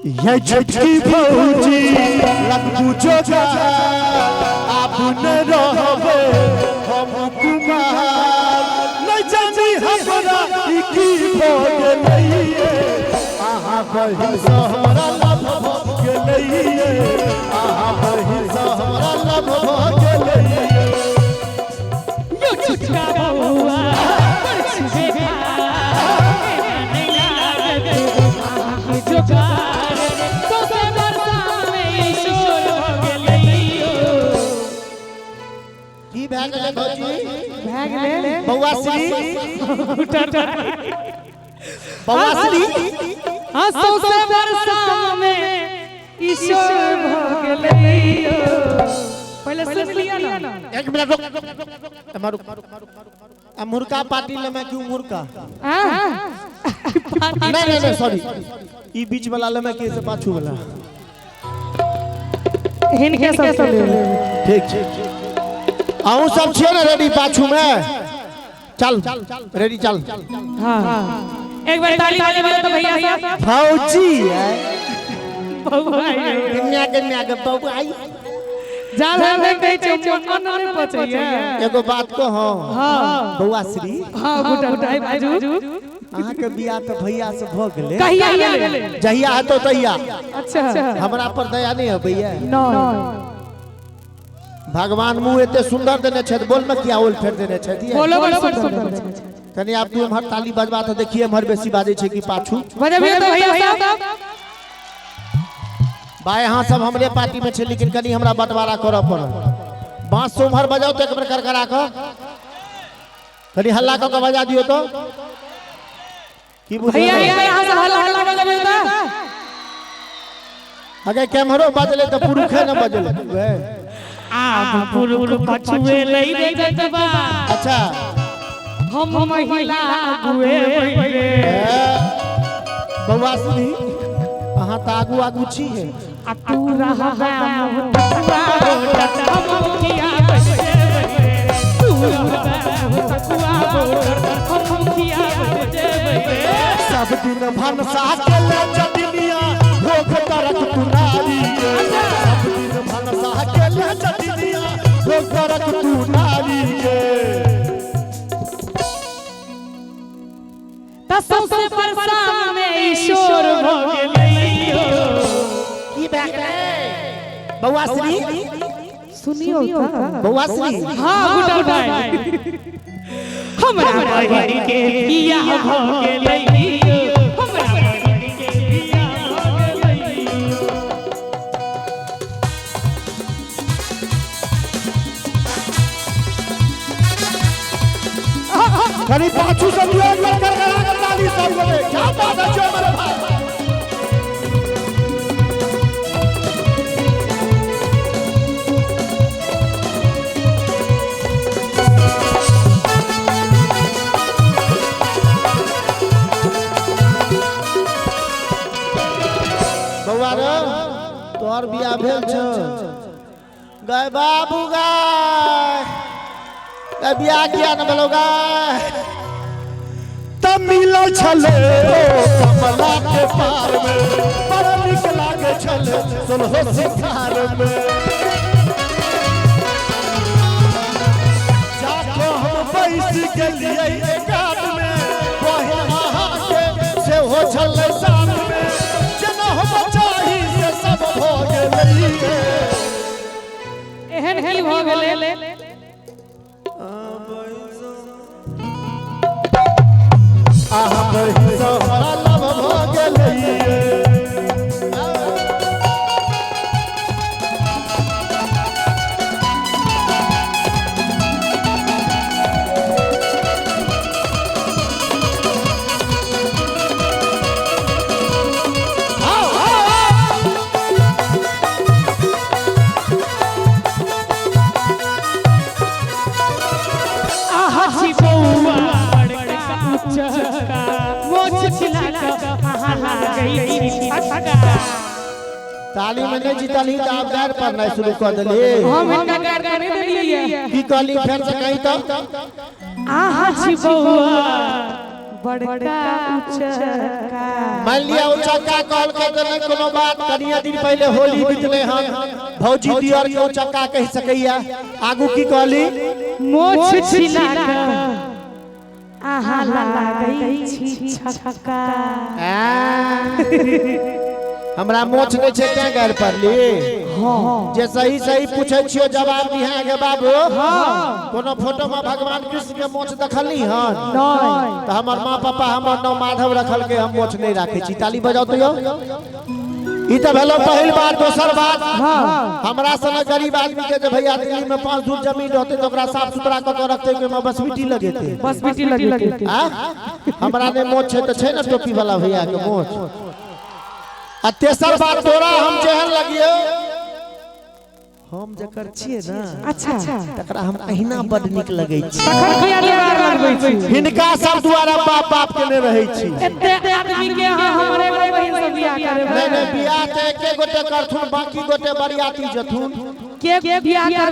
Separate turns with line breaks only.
ये छठी भौजी लगबू जोगा आप न रहबे हम कुमार नहीं जानी हमरा की भोगे लइए आहा बहिन सहरा लब भोगे लइए आहा बहिन सहरा लब भोगे लइए
यो छुटका बउआ परछे नहीं लागत आहा जोगार तो से बरसा में शोर हो गेलइयो
की भए गेलै भौजी
भए गेलै
बउआ श्री बउआ श्री
हंसो से बरसा में ईश्वर हो गेलइयो पहले सुन लिया ना
एक मिनट रुक मुर्गा पार्टी ले मैं क्यों मुर्गा नहीं सॉरी ई बीच वाला ले मैं के से पाछू वाला
हिनके सब
ठीक आऊं सब छे ना रेडी पाछू में चल रेडी चल
हां एक बार ताली वाले वाले तो भैया साहब
फौजी है
बउआ
कन्या के बउआ आई
जाल में कहे मन नहीं पचैया
एगो बात को हां बउआ श्री
हां गुटाई बाजू
अहाँ के बियाह तो भैया से भ गेले
कहिया गेले
जहिया है तो तहिया
अच्छा
हमरा पर दया नहीं है भैया
नो
भगवान मुंह एते सुंदर देने छे बोल में क्या ओल फेर देने छे
बोलो बड़ सुंदर
कनी आप तू हमर ताली बजबा तो देखिए हमर बेसी बाजे छे कि पाछू
बजबे तो भैया साहब
भाई हां सब हमरे पार्टी में छे लेकिन कनी हमरा बंटवारा करऽ पड़ल बांस सोमहर बजाओ तो एक बार करकरा क कनी हल्ला क बजा दियो तो की बुझे
भैया यहां से हल्ला बजाबे त
अगे कैमरो बजले तो पुरुखे न बजले
आप पुरुख पछुए लई रे जजबा
अच्छा
हम महिला गुए रे
बउआ श्री अहाँ त आगू छी है
आ तू रहबा मुतुआ बोटत हम मुखिया बजे तू रहबा मुतुआ बोटत हम मुखिया बजे
सब दिन भनसा के ले जदिनिया भोग करत तू नारी सब दिन भनसा के ले जदिनिया भोग करत तू नारी के
तसम से परसा में ईश्वर हो गेलइयो
की बैक बउआ श्री
सुनियो त
बउआ श्री
हां गुटाई हमरा बहिनी के बियाह हो गेलइयो हमरा बहिनी के बियाह हो गेलइयो
कनी पाछू सब लोग कर ताली सब बोले क्या बात है जो मेरे भाई बउआ रे तोहर बियाह भेल छ गए बाबू गए बियाह किया न बोलोगा तब मिलो छले कमला के पार में बड़ा निक लागे छले सुनो सिंगार में जाको हम बैस गेलिए गात में बहिन अहाँ के से हो छले साथ में जना हम चाही से सब हो गेलइए
एहन की हो गेले
आहा बहिन सहरा लब भ गेलइए
आहा छी बउआ बड़का उचका मोछ छिला का आहा गई छटका
ताली में नहीं जीतली तो आप गार पर नहीं शुरू कर दिली
हम इनका गार कर देलिए
की कहली फिर से कही तो
आहा छी बउआ बड़का उचका
मान लिया उचक्का कहल के तो नहीं कोनो बात। कनिया दिन पहले होली बीतले हम भौजी दियर के उचक्का कह सकैया। आगू की कहली
मोछ छिला आहा लागै छी छक्का।
हमरा मोछ नहीं छे क्या घर पर ली। हां जे सही सही पूछे छियो जवाब दिहा गे बाबू। हां कोनो फोटो में भगवान कृष्ण के मोछ देखली हन नहीं तो हमर मां पापा हमर नाम माधव रखल के हम मोछ नहीं राखे छी। ताली बजाओ तो यो ई त भेलो पहिल बार। दोसर बात हमरा सन गरीब आदमी के जे भैया दिल्ली में 5 दूर जमीन रहते तो ओकरा साफ सुथरा क के रखते के में बस मिट्टी लगेते।
बस मिट्टी लगेते।
हमरा ने मोछ छे तो छे ना टोपी वाला भैया के मोछ। आ तेसर बात तोरा हम जेहन लगियो हम जकर छिए ना
अच्छा
तकरा हम अहिना बड निक लगै छी।
तखन किया निवार लगबै छी।
हिनका सब द्वारा बाप बाप के ने रहै छी।
एते आदमी के हमरे बहिन से बियाह करे।
नहीं बियाह ते एके गोटे करथुन बाकी गोटे बरियाती जथुन।
के बियाह